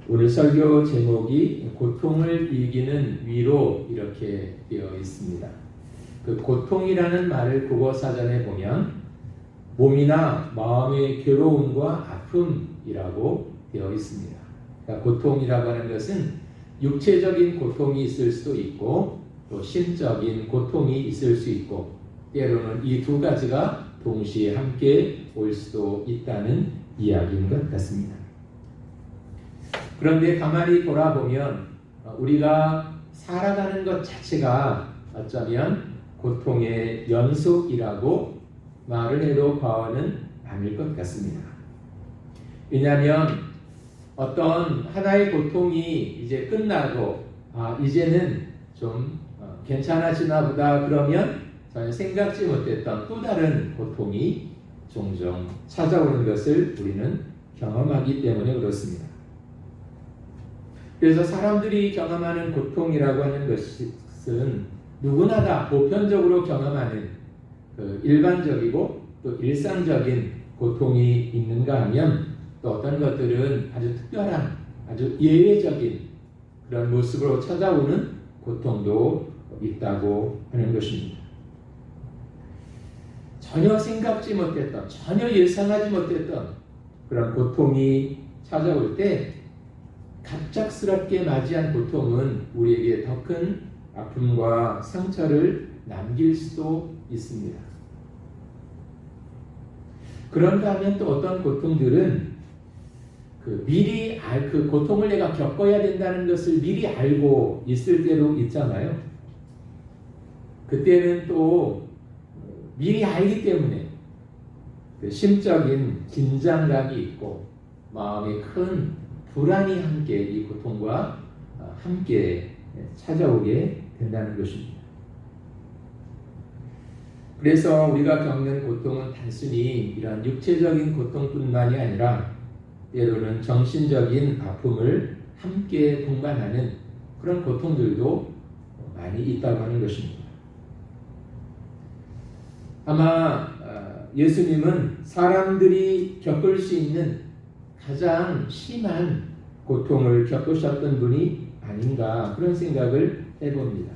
오늘 설교 제목이 고통을 이기는 위로 이렇게 되어 있습니다. 그 고통이라는 말을 국어 사전에 보면 몸이나 마음의 괴로움과 아픔이라고 되어 있습니다. 그러니까 고통이라고 하는 것은 육체적인 고통이 있을 수도 있고 또 심적인 고통이 있을 수 있고 때로는 이 두 가지가 동시에 함께 올 수도 있다는 이야기인 것 같습니다. 그런데 가만히 돌아보면 우리가 살아가는 것 자체가 어쩌면 고통의 연속이라고 말을 해도 과언은 아닐 것 같습니다. 왜냐하면 어떤 하나의 고통이 이제 끝나고 이제는 좀 괜찮아지나 보다 그러면 전혀 생각지 못했던 또 다른 고통이 종종 찾아오는 것을 우리는 경험하기 때문에 그렇습니다. 그래서 사람들이 경험하는 고통이라고 하는 것은 누구나 다 보편적으로 경험하는 일반적이고 또 일상적인 고통이 있는가 하면 또 어떤 것들은 아주 특별한 아주 예외적인 그런 모습으로 찾아오는 고통도 있다고 하는 것입니다. 전혀 생각지 못했던, 전혀 예상하지 못했던 그런 고통이 찾아올 때 갑작스럽게 맞이한 고통은 우리에게 더 큰 아픔과 상처를 남길 수도 있습니다. 그런가 하면 또 어떤 고통들은 미리 그 고통을 내가 겪어야 된다는 것을 미리 알고 있을 때도 있잖아요. 그때는 또 미리 알기 때문에 심적인 긴장감이 있고 마음에 큰 불안이 함께 이 고통과 함께 찾아오게 된다는 것입니다. 그래서 우리가 겪는 고통은 단순히 이러한 육체적인 고통뿐만이 아니라 때로는 정신적인 아픔을 함께 동반하는 그런 고통들도 많이 있다고 하는 것입니다. 아마 예수님은 사람들이 겪을 수 있는 가장 심한 고통을 겪으셨던 분이 아닌가 그런 생각을 해봅니다.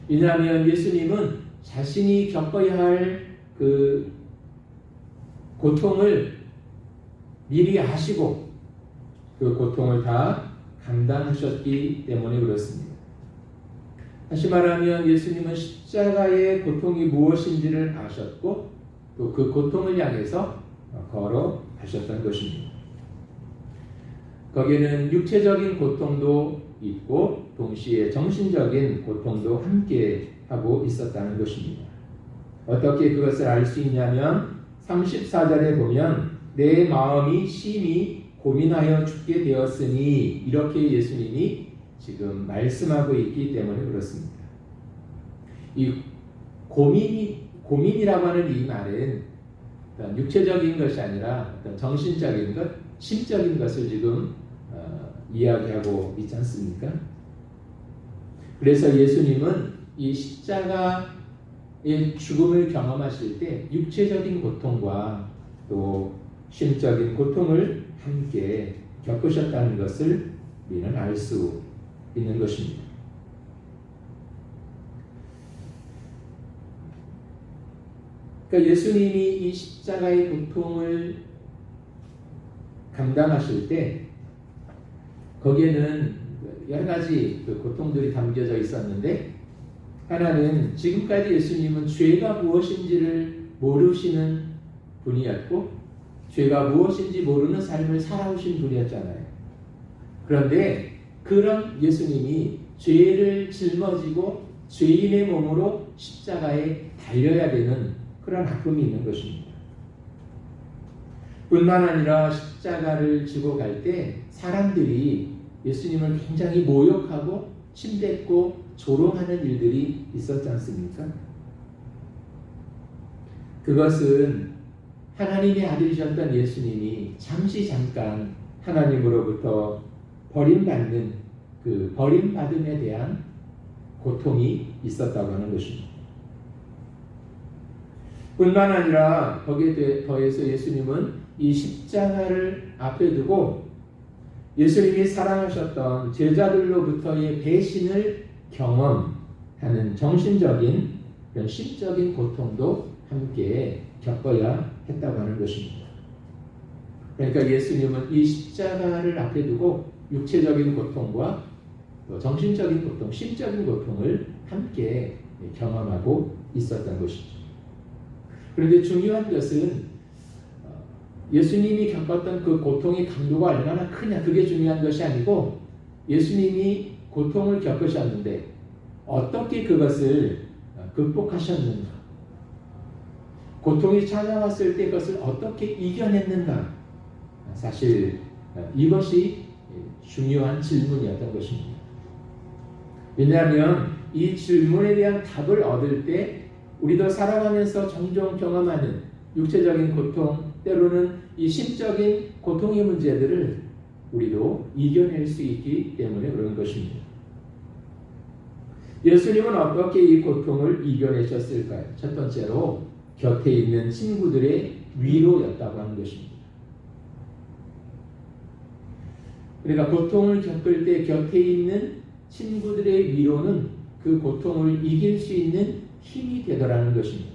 왜냐하면 예수님은 자신이 겪어야 할 그 고통을 미리 아시고 그 고통을 다 감당하셨기 때문에 그렇습니다. 다시 말하면 예수님은 십자가의 고통이 무엇인지를 아셨고 또 그 고통을 향해서 걸어가셨던 것입니다. 거기에는 육체적인 고통도 있고 동시에 정신적인 고통도 함께 하고 있었다는 것입니다. 어떻게 그것을 알 수 있냐면 34절에 보면 내 마음이 심히 고민하여 죽게 되었으니 이렇게 예수님이 지금 말씀하고 있기 때문에 그렇습니다. 이 고민이라고 하는 이 말은 어떤 육체적인 것이 아니라 어떤 정신적인 것, 심적인 것을 지금 이야기하고 있지 않습니까? 그래서 예수님은 이 십자가의 죽음을 경험하실 때 육체적인 고통과 또 심적인 고통을 함께 겪으셨다는 것을 우리는 알 수 있는 것입니다. 그러니까 예수님이 이 십자가의 고통을 감당하실 때 거기에는 여러 가지 고통들이 담겨져 있었는데 하나는 지금까지 예수님은 죄가 무엇인지를 모르시는 분이었고 죄가 무엇인지 모르는 삶을 살아오신 분이었잖아요. 그런데 그런 예수님이 죄를 짊어지고 죄인의 몸으로 십자가에 달려야 되는 그런 아픔이 있는 것입니다. 뿐만 아니라 십자가를 지고 갈 때 사람들이 예수님을 굉장히 모욕하고 침뱉고 조롱하는 일들이 있었지 않습니까? 그것은 하나님의 아들이셨던 예수님이 잠깐 하나님으로부터 버림받는 그 버림받음에 대한 고통이 있었다고 하는 것입니다. 뿐만 아니라 거기에 더해서 예수님은 이 십자가를 앞에 두고 예수님이 사랑하셨던 제자들로부터의 배신을 경험하는 정신적인 그런 심적인 고통도 함께 겪어야 했다고 하는 것입니다. 그러니까 예수님은 이 십자가를 앞에 두고 육체적인 고통과 또 정신적인 고통, 심적인 고통을 함께 경험하고 있었던 것이죠. 그런데 중요한 것은 예수님이 겪었던 그 고통의 강도가 얼마나 크냐, 그게 중요한 것이 아니고 예수님이 고통을 겪으셨는데 어떻게 그것을 극복하셨는가, 고통이 찾아왔을 때 그것을 어떻게 이겨냈는가, 사실 이것이 중요한 질문이었던 것입니다. 왜냐하면 이 질문에 대한 답을 얻을 때 우리도 살아가면서 종종 경험하는 육체적인 고통, 때로는 이 심적인 고통의 문제들을 우리도 이겨낼 수 있기 때문에 그런 것입니다. 예수님은 어떻게 이 고통을 이겨내셨을까요? 첫 번째로 곁에 있는 친구들의 위로였다고 하는 것입니다. 그러니까 고통을 겪을 때 곁에 있는 친구들의 위로는 그 고통을 이길 수 있는 힘이 되더라는 것입니다.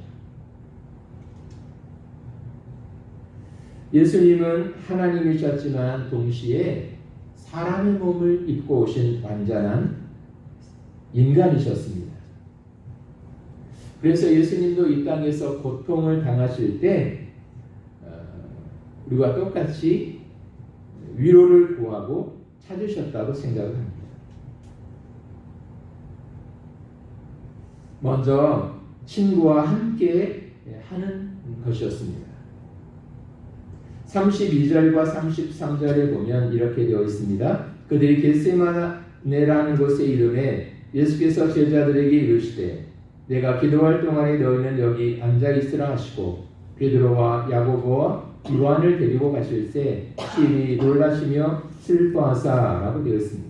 예수님은 하나님이셨지만 동시에 사람의 몸을 입고 오신 완전한 인간이셨습니다. 그래서 예수님도 이 땅에서 고통을 당하실 때 우리와 똑같이 위로를 구하고 찾으셨다고 생각합니다. 먼저 친구와 함께 하는 것이었습니다. 32절과 33절에 보면 이렇게 되어 있습니다. 그들이 겟세마네라는 곳에 이르매 예수께서 제자들에게 이르시되 내가 기도할 동안에 너희는 여기 앉아 있으라 하시고 베드로와 야고보와 요한을 데리고 가실새 심히 놀라시며 슬퍼하사라고 되어 있습니다.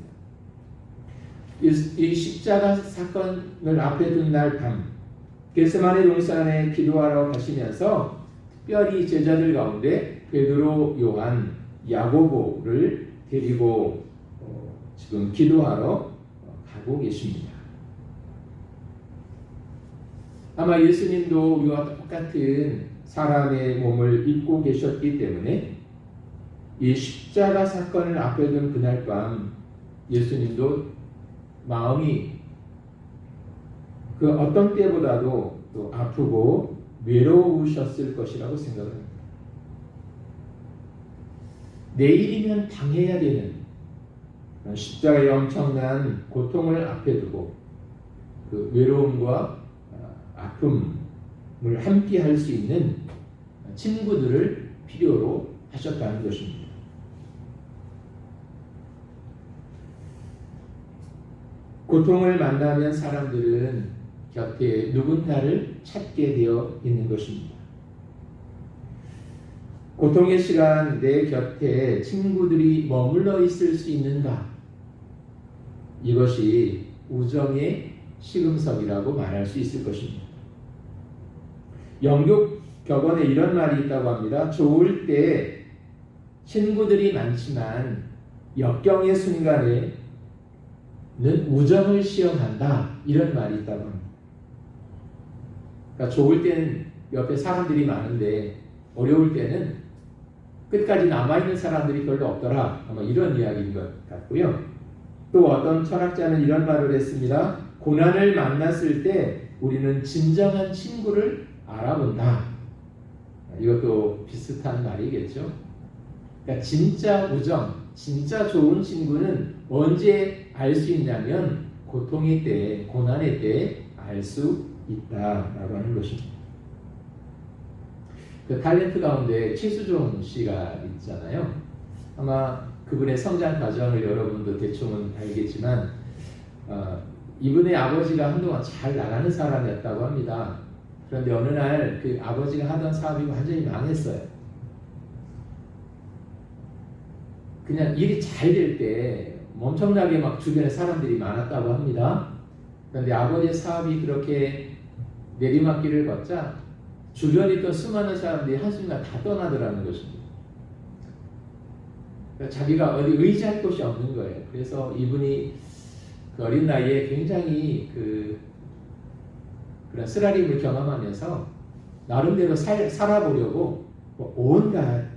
이 십자가 사건을 앞에 둔 날 밤 겟세마네 동산에 기도하러 가시면서 특별히 제자들 가운데 베드로, 요한, 야고보를 데리고 지금 기도하러 가고 계십니다. 아마 예수님도 우리와 똑같은 사람의 몸을 입고 계셨기 때문에 이 십자가 사건을 앞에 둔 그날 밤 예수님도 마음이 그 어떤 때보다도 또 아프고 외로우셨을 것이라고 생각합니다. 내일이면 당해야 되는 십자가의 엄청난 고통을 앞에 두고 그 외로움과 아픔을 함께 할 수 있는 친구들을 필요로 하셨다는 것입니다. 고통을 만나면 사람들은 곁에 누군가를 찾게 되어 있는 것입니다. 고통의 시간 내 곁에 친구들이 머물러 있을 수 있는가? 이것이 우정의 시금석이라고 말할 수 있을 것입니다. 영국 격언에 이런 말이 있다고 합니다. 좋을 때 친구들이 많지만 역경의 순간에는 우정을 시험한다. 이런 말이 있다고 합니다. 그러니까 좋을 때는 옆에 사람들이 많은데 어려울 때는 끝까지 남아있는 사람들이 별로 없더라. 아마 이런 이야기인 것 같고요. 또 어떤 철학자는 이런 말을 했습니다. 고난을 만났을 때 우리는 진정한 친구를 알아본다. 이것도 비슷한 말이겠죠. 그러니까 진짜 우정, 진짜 좋은 친구는 언제 알 수 있냐면 고통의 때, 고난의 때 알 수 있다라고 하는 것입니다. 그 탤런트 가운데 최수종 씨가 있잖아요. 아마 그분의 성장 과정을 여러분도 대충은 알겠지만 이분의 아버지가 한동안 잘 나가는 사람이었다고 합니다. 그런데 어느 날 그 아버지가 하던 사업이 완전히 망했어요. 그냥 일이 잘 될 때 엄청나게 막 주변에 사람들이 많았다고 합니다. 그런데 아버지의 사업이 그렇게 내리막길을 걷자 주변에 있던 수많은 사람들이 한순간 다 떠나더라는 것입니다. 자기가 어디 의지할 곳이 없는 거예요. 그래서 이분이 그 어린 나이에 굉장히 그런 쓰라림을 경험하면서 나름대로 살아보려고 온갖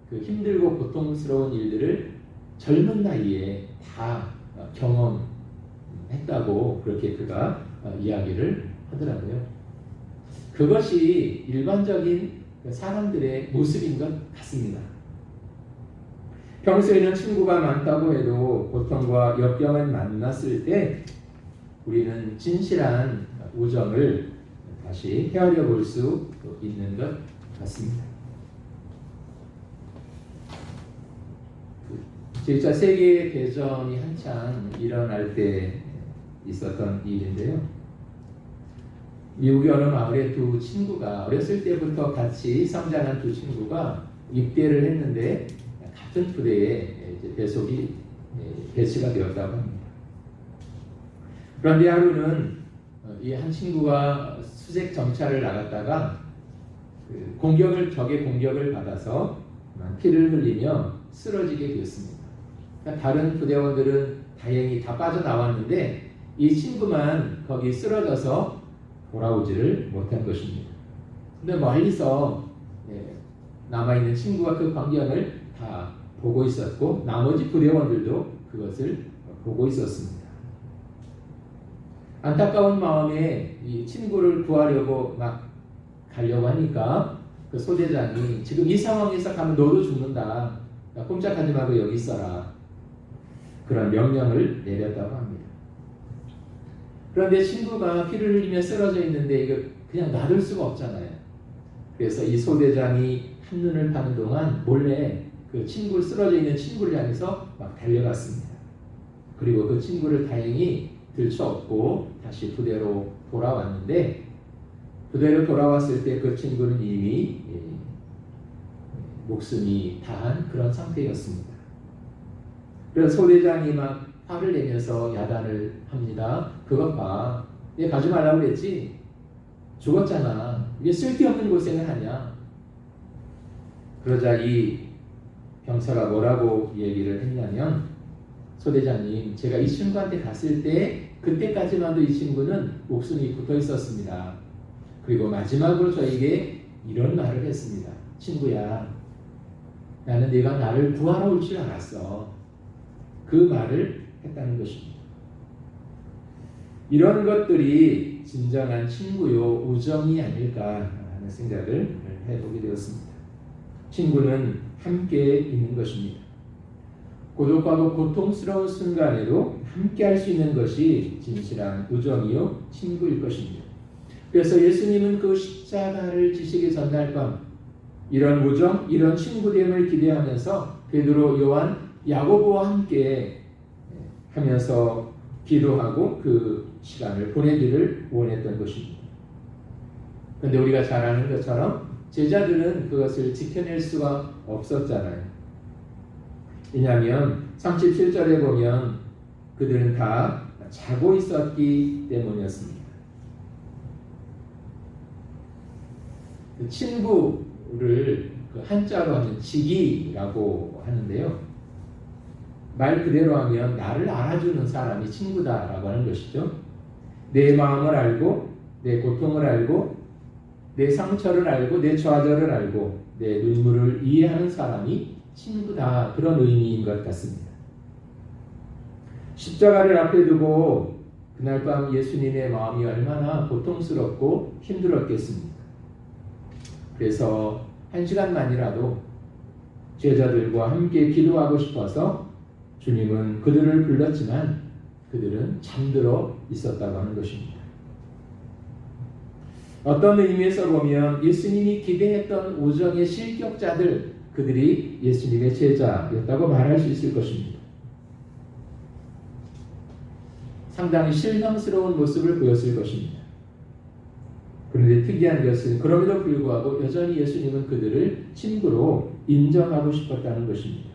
그 힘들고 고통스러운 일들을 젊은 나이에 다 경험했다고 그렇게 그가 이야기를 하더라고요. 그것이 일반적인 사람들의 모습인 것 같습니다. 평소에는 친구가 많다고 해도 고통과 역경을 만났을 때 우리는 진실한 우정을 다시 헤아려 볼 수 있는 것 같습니다. 제2차 세계대전이 한창 일어날 때 있었던 일인데요. 미국의 어느 마을에 두 친구가 어렸을 때부터 같이 성장한 두 친구가 입대를 했는데 같은 부대에 배속이 배치가 되었다고 합니다. 그런데 하루는 이 한 친구가 수색 정찰을 나갔다가 적의 공격을 받아서 피를 흘리며 쓰러지게 되었습니다. 그러니까 다른 부대원들은 다행히 다 빠져나왔는데 이 친구만 거기 쓰러져서 돌아오지를 못한 것입니다. 근데 멀리서 남아있는 친구가 그 광경을 다 보고 있었고 나머지 부대원들도 그것을 보고 있었습니다. 안타까운 마음에 이 친구를 구하려고 막 가려고 하니까 그 소대장이 지금 이 상황에서 가면 너도 죽는다. 꼼짝하지 말고 여기 있어라. 그런 명령을 내렸다고 합니다. 그런데 친구가 피를 흘리며 쓰러져 있는데 이거 그냥 놔둘 수가 없잖아요. 그래서 이 소대장이 한눈을 파는 동안 몰래 그 친구 쓰러져 있는 친구를 향해서 막 달려갔습니다. 그리고 그 친구를 다행히 들쳐업고 다시 부대로 돌아왔는데 부대로 돌아왔을 때 그 친구는 이미 목숨이 다한 그런 상태였습니다. 그래서 소대장이 막 화를 내면서 야단을 합니다. 그것 봐. 얘 가지 말라고 그랬지? 죽었잖아. 이게 쓸데없는 고생을 하냐? 그러자 이 병사가 뭐라고 얘기를 했냐면 소대장님, 제가 이 친구한테 갔을 때 그때까지만도 이 친구는 목숨이 붙어 있었습니다. 그리고 마지막으로 저에게 이런 말을 했습니다. 친구야, 나는 네가 나를 구하러 올 줄 알았어. 그 말을 했다는 것입니다. 이런 것들이 진정한 친구요 우정이 아닐까 하는 생각을 해보게 되었습니다. 친구는 함께 있는 것입니다. 고독하고 고통스러운 순간에도 함께 할 수 있는 것이 진실한 우정이요 친구일 것입니다. 그래서 예수님은 그 십자가를 지시기 전날 밤 이런 우정, 이런 친구됨을 기대하면서 베드로, 요한, 야고보와 함께 하면서 기도하고 그 시간을 보내기를 원했던 것입니다. 그런데 우리가 잘 아는 것처럼 제자들은 그것을 지켜낼 수가 없었잖아요. 왜냐하면 37절에 보면 그들은 다 자고 있었기 때문이었습니다. 그 친구를 그 한자로 하면 지기라고 하는데요. 말 그대로 하면 나를 알아주는 사람이 친구다라고 하는 것이죠. 내 마음을 알고 내 고통을 알고 내 상처를 알고 내 좌절을 알고 내 눈물을 이해하는 사람이 친구다, 그런 의미인 것 같습니다. 십자가를 앞에 두고 그날 밤 예수님의 마음이 얼마나 고통스럽고 힘들었겠습니까? 그래서 한 시간만이라도 제자들과 함께 기도하고 싶어서 주님은 그들을 불렀지만 그들은 잠들어 있었다고 하는 것입니다. 어떤 의미에서 보면 예수님이 기대했던 우정의 실격자들, 그들이 예수님의 제자였다고 말할 수 있을 것입니다. 상당히 실망스러운 모습을 보였을 것입니다. 그런데 특이한 것은 그럼에도 불구하고 여전히 예수님은 그들을 친구로 인정하고 싶었다는 것입니다.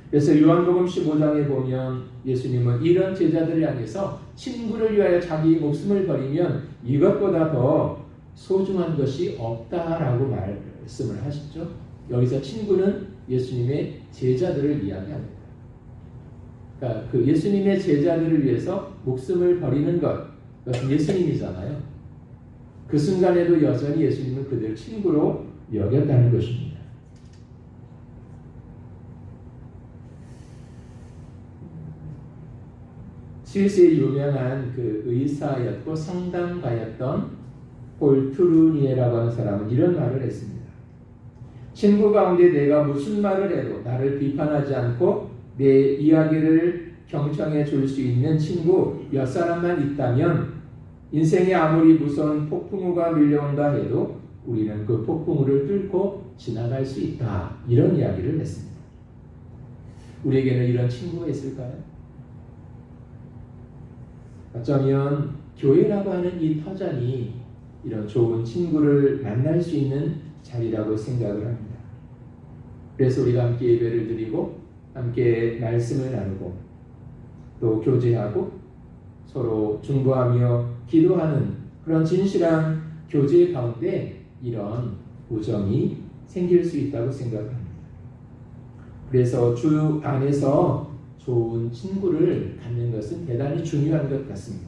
그래서 요한복음 15장에 보면 예수님은 이런 제자들을 향해서 친구를 위하여 자기 목숨을 버리면 이것보다 더 소중한 것이 없다라고 말씀을 하시죠. 여기서 친구는 예수님의 제자들을 이야기합니다. 그러니까 그 예수님의 제자들을 위해서 목숨을 버리는 그것은 예수님이잖아요. 그 순간에도 여전히 예수님은 그들을 친구로 여겼다는 것입니다. 스위스의 유명한 그 의사였고 성당가였던 폴 트루니에라고 하는 사람은 이런 말을 했습니다. 친구 가운데 내가 무슨 말을 해도 나를 비판하지 않고 내 이야기를 경청해 줄 수 있는 친구 몇 사람만 있다면 인생에 아무리 무서운 폭풍우가 밀려온다 해도 우리는 그 폭풍우를 뚫고 지나갈 수 있다. 이런 이야기를 했습니다. 우리에게는 이런 친구가 있을까요? 어쩌면 교회라고 하는 이 터전이 이런 좋은 친구를 만날 수 있는 자리라고 생각을 합니다. 그래서 우리가 함께 예배를 드리고 함께 말씀을 나누고 또 교제하고 서로 중보하며 기도하는 그런 진실한 교제 가운데 이런 우정이 생길 수 있다고 생각합니다. 그래서 주 안에서 좋은 친구를 갖는 것은 대단히 중요한 것 같습니다.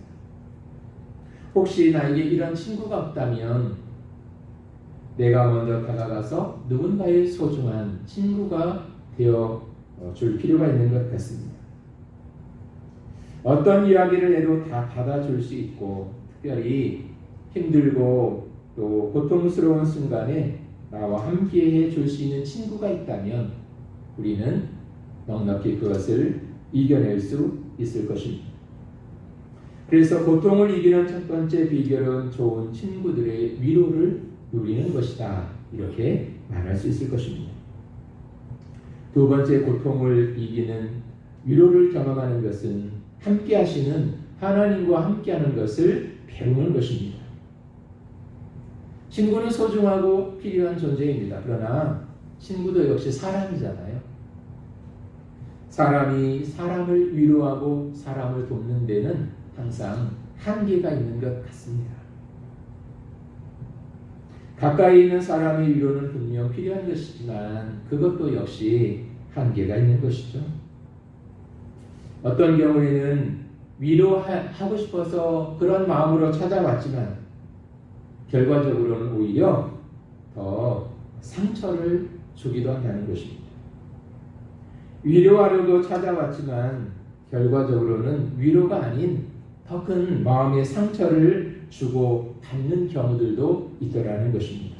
혹시 나에게 이런 친구가 없다면 내가 먼저 다가가서 누군가의 소중한 친구가 되어 줄 필요가 있는 것 같습니다. 어떤 이야기를 해도 다 받아줄 수 있고 특별히 힘들고 또 고통스러운 순간에 나와 함께 해줄 수 있는 친구가 있다면 우리는 넉넉히 그것을 이겨낼 수 있을 것입니다. 그래서 고통을 이기는 첫 번째 비결은 좋은 친구들의 위로를 누리는 것이다. 이렇게 말할 수 있을 것입니다. 두 번째 고통을 이기는 위로를 경험하는 것은 함께 하시는 하나님과 함께 하는 것을 배우는 것입니다. 친구는 소중하고 필요한 존재입니다. 그러나 친구도 역시 사람이잖아요. 사람이 사람을 위로하고 사람을 돕는 데는 항상 한계가 있는 것 같습니다. 가까이 있는 사람의 위로는 분명 필요한 것이지만 그것도 역시 한계가 있는 것이죠. 어떤 경우에는 위로하고 싶어서 그런 마음으로 찾아왔지만 결과적으로는 오히려 더 상처를 주기도 한다는 것입니다. 위로하려고 찾아왔지만 결과적으로는 위로가 아닌 더 큰 마음의 상처를 주고 받는 경우들도 있더라는 것입니다.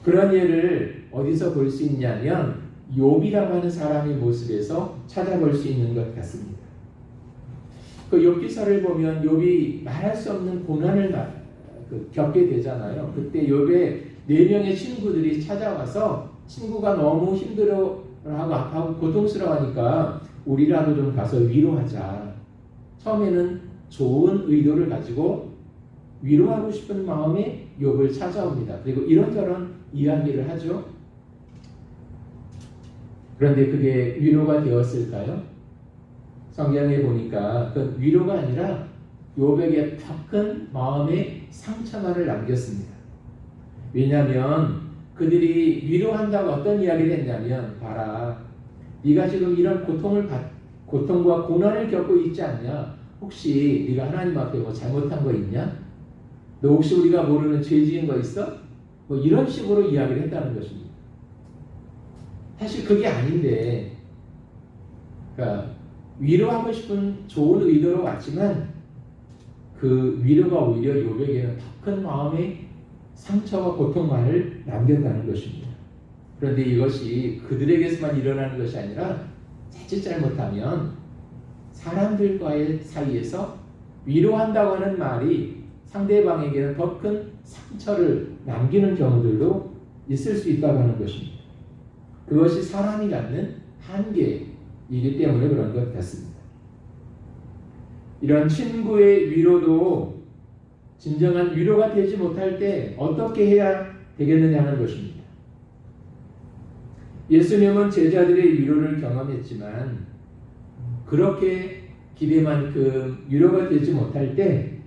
그런 예를 어디서 볼 수 있냐면 욥이라고 하는 사람의 모습에서 찾아볼 수 있는 것 같습니다. 그 욥기서를 보면 욥이 말할 수 없는 고난을 겪게 되잖아요. 그때 욥의 4명의 친구들이 찾아와서 친구가 너무 힘들어하고 아파하고 고통스러워하니까 우리라도 좀 가서 위로하자. 처음에는 좋은 의도를 가지고 위로하고 싶은 마음에 욥을 찾아옵니다. 그리고 이런저런 이야기를 하죠. 그런데 그게 위로가 되었을까요? 성경에 보니까 그 위로가 아니라 욥에게 더 큰 마음의 상처만을 남겼습니다. 왜냐하면 그들이 위로한다고 어떤 이야기를 했냐면 봐라, 네가 지금 이런 고통과 고난을 겪고 있지 않냐? 혹시 네가 하나님 앞에 뭐 잘못한 거 있냐? 너 혹시 우리가 모르는 죄 지은 거 있어? 뭐 이런 식으로 이야기를 했다는 것입니다. 사실 그게 아닌데, 그러니까 위로하고 싶은 좋은 의도로 왔지만 그 위로가 오히려 욥에게는 더 큰 마음의 상처와 고통만을 남겼다는 것입니다. 그런데 이것이 그들에게서만 일어나는 것이 아니라 자칫 잘못하면 사람들과의 사이에서 위로한다고 하는 말이 상대방에게는 더 큰 상처를 남기는 경우들도 있을 수 있다고 하는 것입니다. 그것이 사람이 갖는 한계이기 때문에 그런 것 같습니다. 이런 친구의 위로도 진정한 위로가 되지 못할 때 어떻게 해야 되겠느냐 하는 것입니다. 예수님은 제자들의 위로를 경험했지만 그렇게 기대만큼 위로가 되지 못할 때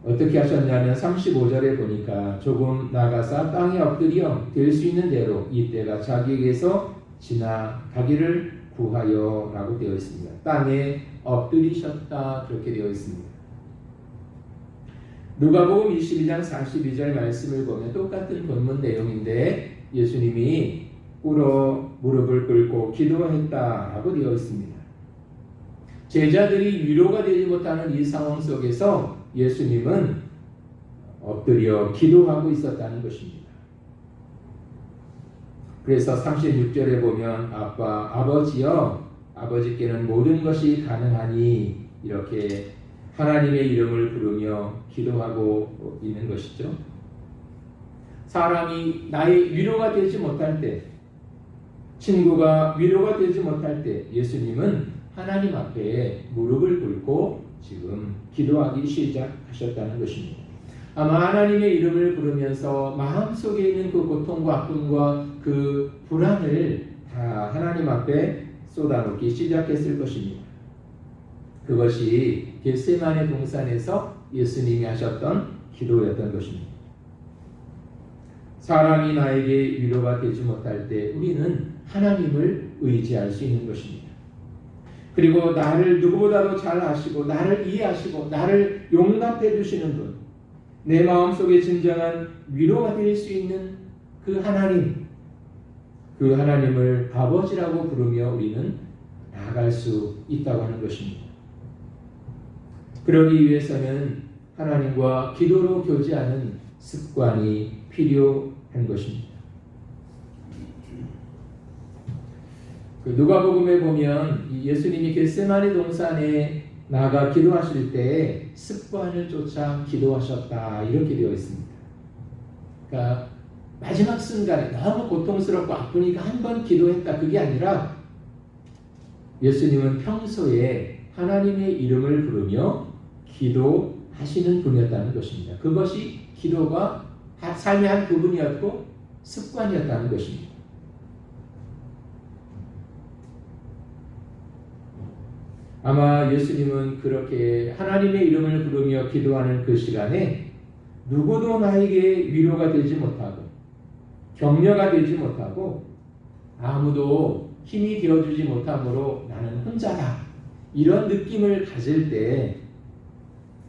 어떻게 하셨냐면 35절에 보니까 조금 나가사 땅에 엎드려 될 수 있는 대로 이때가 자기에게서 지나가기를 구하여 라고 되어 있습니다. 땅에 엎드리셨다 그렇게 되어 있습니다. 누가복음 22장 42절 말씀을 보면 똑같은 본문 내용인데 예수님이 꿇어 무릎을 꿇고 기도했다라고 되어 있습니다. 제자들이 위로가 되지 못하는 이 상황 속에서 예수님은 엎드려 기도하고 있었다는 것입니다. 그래서 36절에 보면 아버지여 아버지께는 모든 것이 가능하니 이렇게 하나님의 이름을 부르며 기도하고 있는 것이죠. 사람이 나의 위로가 되지 못할 때, 친구가 위로가 되지 못할 때 예수님은 하나님 앞에 무릎을 꿇고 지금 기도하기 시작하셨다는 것입니다. 아마 하나님의 이름을 부르면서 마음속에 있는 그 고통과 아픔과 그 불안을 다 하나님 앞에 쏟아놓기 시작했을 것입니다. 그것이 겟세마네 동산에서 예수님이 하셨던 기도였던 것입니다. 사람이 나에게 위로가 되지 못할 때 우리는 하나님을 의지할 수 있는 것입니다. 그리고 나를 누구보다도 잘 아시고 나를 이해하시고 나를 용납해 주시는 분, 내 마음속에 진정한 위로가 될 수 있는 그 하나님, 그 하나님을 아버지라고 부르며 우리는 나아갈 수 있다고 하는 것입니다. 그러기 위해서는 하나님과 기도로 교제하는 습관이 필요한 것입니다. 누가복음에 보면 예수님이 겟세마네 동산에 나가 기도하실 때 습관을 쫓아 기도하셨다 이렇게 되어 있습니다. 그러니까 마지막 순간에 너무 고통스럽고 아프니까 한 번 기도했다 그게 아니라 예수님은 평소에 하나님의 이름을 부르며 기도하시는 분이었다는 것입니다. 그것이 기도가 삶의 한 부분이었고 습관이었다는 것입니다. 아마 예수님은 그렇게 하나님의 이름을 부르며 기도하는 그 시간에 누구도 나에게 위로가 되지 못하고 격려가 되지 못하고 아무도 힘이 되어주지 못함으로 나는 혼자다 이런 느낌을 가질 때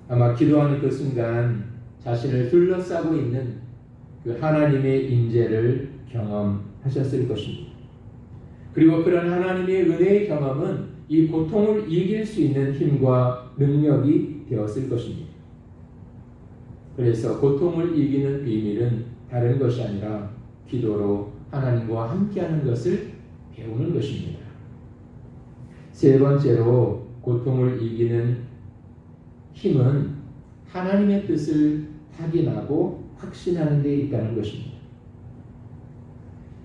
아마 기도하는 그 순간 자신을 둘러싸고 있는 그 하나님의 임재를 경험하셨을 것입니다. 그리고 그런 하나님의 은혜의 경험은 이 고통을 이길 수 있는 힘과 능력이 되었을 것입니다. 그래서 고통을 이기는 비밀은 다른 것이 아니라 기도로 하나님과 함께하는 것을 배우는 것입니다. 세 번째로 고통을 이기는 힘은 하나님의 뜻을 확인하고 확신하는 데 있다는 것입니다.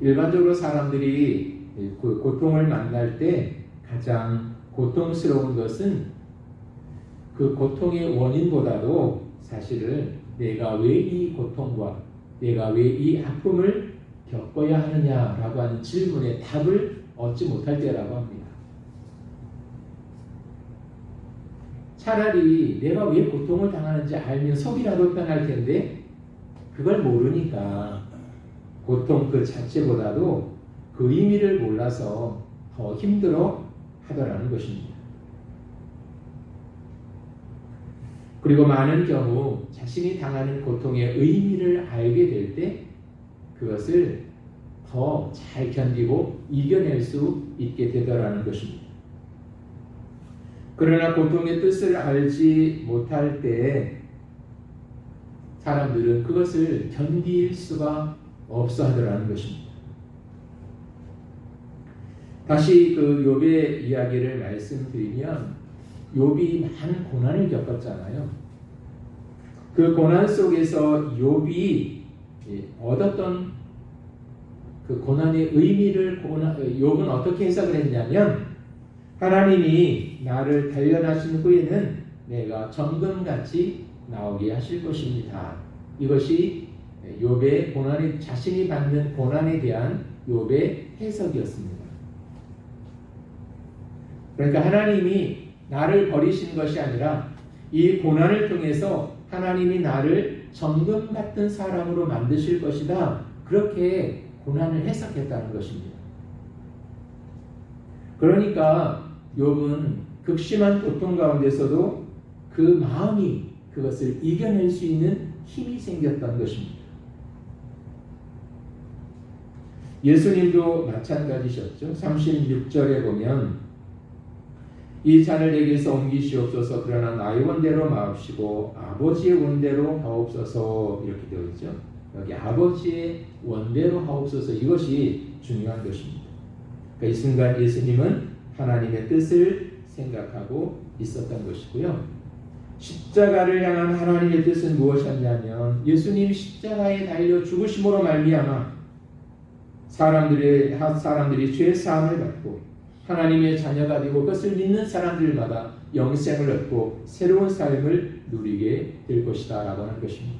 일반적으로 사람들이 그 고통을 만날 때 가장 고통스러운 것은 그 고통의 원인보다도 사실은 내가 왜 이 고통과 내가 왜 이 아픔을 겪어야 하느냐라고 하는 질문에 답을 얻지 못할 때라고 합니다. 차라리 내가 왜 고통을 당하는지 알면 속이라도 편할 텐데 그걸 모르니까 고통 그 자체보다도 그 의미를 몰라서 더 힘들어 하더라는 것입니다. 그리고 많은 경우 자신이 당하는 고통의 의미를 알게 될 때 그것을 더 잘 견디고 이겨낼 수 있게 되더라는 것입니다. 그러나 고통의 뜻을 알지 못할 때 사람들은 그것을 견딜 수가 없어 하더라는 것입니다. 다시 그 욥의 이야기를 말씀드리면 욥이 많은 고난을 겪었잖아요. 그 고난 속에서 욥이 얻었던 그 고난의 의미를 욥은 어떻게 해석을 했냐면 하나님이 나를 단련하신 후에는 내가 정금같이 나오게 하실 것입니다. 이것이 욥의 고난이 자신이 받는 고난에 대한 욥의 해석이었습니다. 그러니까 하나님이 나를 버리신 것이 아니라 이 고난을 통해서 하나님이 나를 정금 같은 사람으로 만드실 것이다. 그렇게 고난을 해석했다는 것입니다. 그러니까 욥은 극심한 고통 가운데서도 그 마음이 그것을 이겨낼 수 있는 힘이 생겼던 것입니다. 예수님도 마찬가지셨죠. 36절에 보면 이 잔을 내게서 옮기시옵소서. 그러나 나의 원대로 마옵시고 아버지의 원대로 하옵소서. 이렇게 되어 있죠. 여기 아버지의 원대로 하옵소서. 이것이 중요한 것입니다. 그러니까 이 순간 예수님은 하나님의 뜻을 생각하고 있었던 것이고요. 십자가를 향한 하나님의 뜻은 무엇이었냐면 예수님 십자가에 달려 죽으심으로 말미암아 사람들이 죄 사함을 받고 하나님의 자녀가 되고 그것을 믿는 사람들마다 영생을 얻고 새로운 삶을 누리게 될 것이다 라고 하는 것입니다.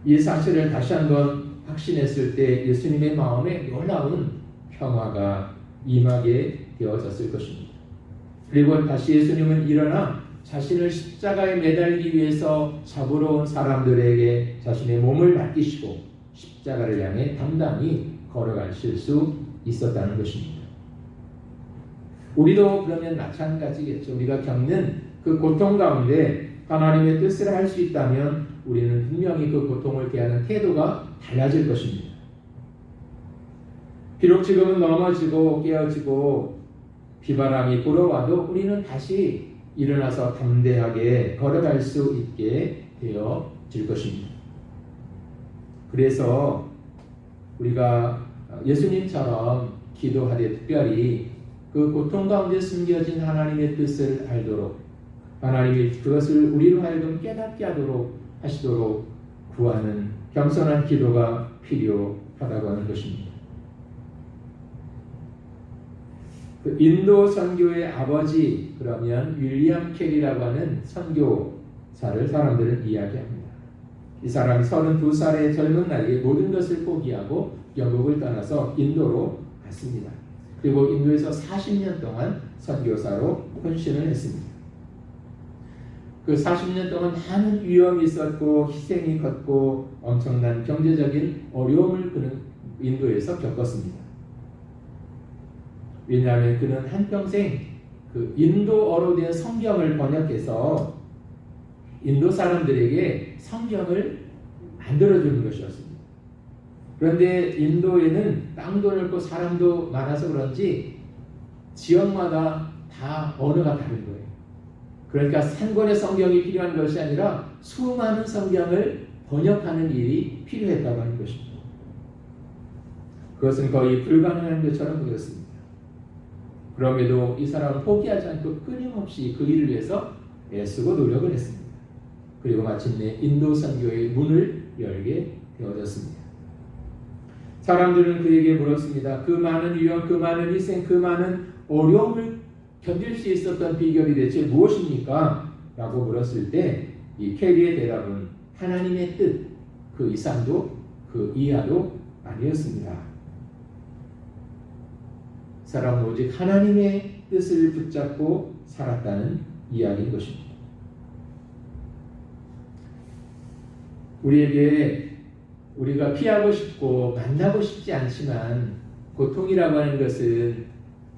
이 사실을 다시 한번 확신했을 때 예수님의 마음에 놀라운 평화가 임하게 되어졌을 것입니다. 그리고 다시 예수님은 일어나 자신을 십자가에 매달기 위해서 잡으러 온 사람들에게 자신의 몸을 맡기시고 십자가를 향해 당당히 걸어가실 수 있었다는 것입니다. 우리도 그러면 마찬가지겠죠. 우리가 겪는 그 고통 가운데 하나님의 뜻을 할 수 있다면 우리는 분명히 그 고통을 대하는 태도가 달라질 것입니다. 비록 지금은 넘어지고 깨어지고 비바람이 불어와도 우리는 다시 일어나서 담대하게 걸어갈 수 있게 되어질 것입니다. 그래서 우리가 예수님처럼 기도하되 특별히 그 고통 가운데 숨겨진 하나님의 뜻을 알도록 하나님이 그것을 우리로 하여금 깨닫게 하시도록 구하는 겸손한 기도가 필요하다고 하는 것입니다. 그 인도 선교의 아버지 그러면 윌리엄 캐리라고 하는 선교사를 사람들은 이야기합니다. 이 사람이 32살의 젊은 나이에 모든 것을 포기하고 영국을 떠나서 인도로 갔습니다. 그리고 인도에서 40년 동안 선교사로 헌신을 했습니다. 그 40년 동안 많은 위험이 있었고 희생이 컸고 엄청난 경제적인 어려움을 그는 인도에서 겪었습니다. 왜냐하면 그는 한평생 그 인도어로 된 성경을 번역해서 인도 사람들에게 성경을 만들어주는 것이었습니다. 그런데 인도에는 땅도 넓고 사람도 많아서 그런지 지역마다 다 언어가 다른 거예요. 그러니까 한 권의 성경이 필요한 것이 아니라 수많은 성경을 번역하는 일이 필요했다고 하는 것입니다. 그것은 거의 불가능한 것처럼 보였습니다. 그럼에도 이 사람은 포기하지 않고 끊임없이 그 일을 위해서 애쓰고 노력을 했습니다. 그리고 마침내 인도 선교의 문을 열게 되어졌습니다. 사람들은 그에게 물었습니다. 그 많은 위험, 그 많은 희생, 그 많은 어려움을 견딜 수 있었던 비결이 대체 무엇입니까? 라고 물었을 때 이 캐리의 대답은 하나님의 뜻, 그 이상도 그 이하도 아니었습니다. 사람은 오직 하나님의 뜻을 붙잡고 살았다는 이야기인 것입니다. 우리가 피하고 싶고 만나고 싶지 않지만 고통이라고 하는 것은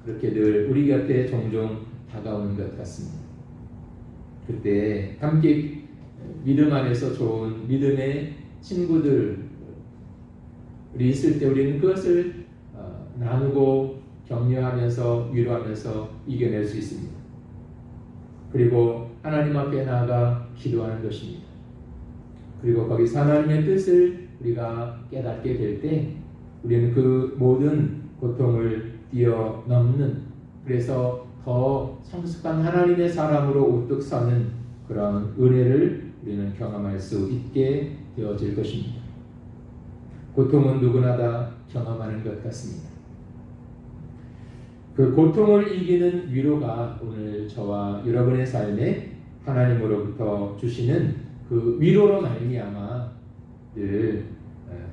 그렇게 늘 우리 곁에 종종 다가오는 것 같습니다. 그때 함께 믿음 안에서 좋은 믿음의 친구들이 있을 때 우리는 그것을 나누고 격려하면서 위로하면서 이겨낼 수 있습니다. 그리고 하나님 앞에 나아가 기도하는 것입니다. 그리고 거기서 하나님의 뜻을 우리가 깨닫게 될 때 우리는 그 모든 고통을 뛰어넘는, 그래서 더 성숙한 하나님의 사람으로 우뚝 서는 그런 은혜를 우리는 경험할 수 있게 되어질 것입니다. 고통은 누구나 다 경험하는 것 같습니다. 그 고통을 이기는 위로가 오늘 저와 여러분의 삶에 하나님으로부터 주시는 그 위로로 말미암아 늘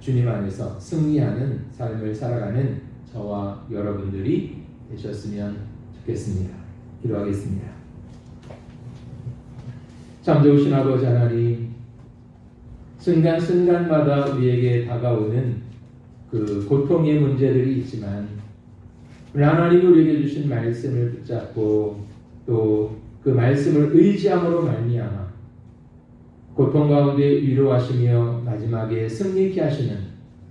주님 안에서 승리하는 삶을 살아가는 저와 여러분들이 되셨으면 좋겠습니다. 기도하겠습니다. 참 좋으신 아버지 하나님, 순간순간마다 우리에게 다가오는 그 고통의 문제들이 있지만 하나님이 우리에게 주신 말씀을 붙잡고 또 그 말씀을 의지함으로 말미암아 고통 가운데 위로하시며 마지막에 승리케 하시는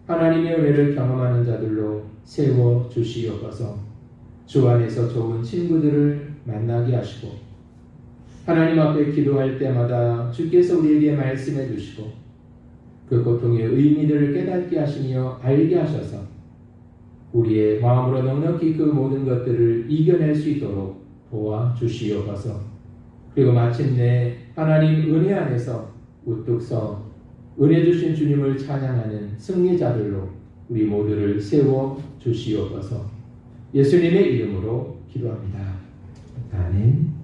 하나님의 은혜를 경험하는 자들로 세워 주시옵소서. 주 안에서 좋은 친구들을 만나게 하시고 하나님 앞에 기도할 때마다 주께서 우리에게 말씀해 주시고 그 고통의 의미들을 깨닫게 하시며 알게 하셔서 우리의 마음으로 넉넉히 그 모든 것들을 이겨낼 수 있도록 도와주시옵소서. 그리고 마침내 하나님 은혜 안에서 우뚝 서 은혜 주신 주님을 찬양하는 승리자들로 우리 모두를 세워 주시옵소서. 예수님의 이름으로 기도합니다. 아멘.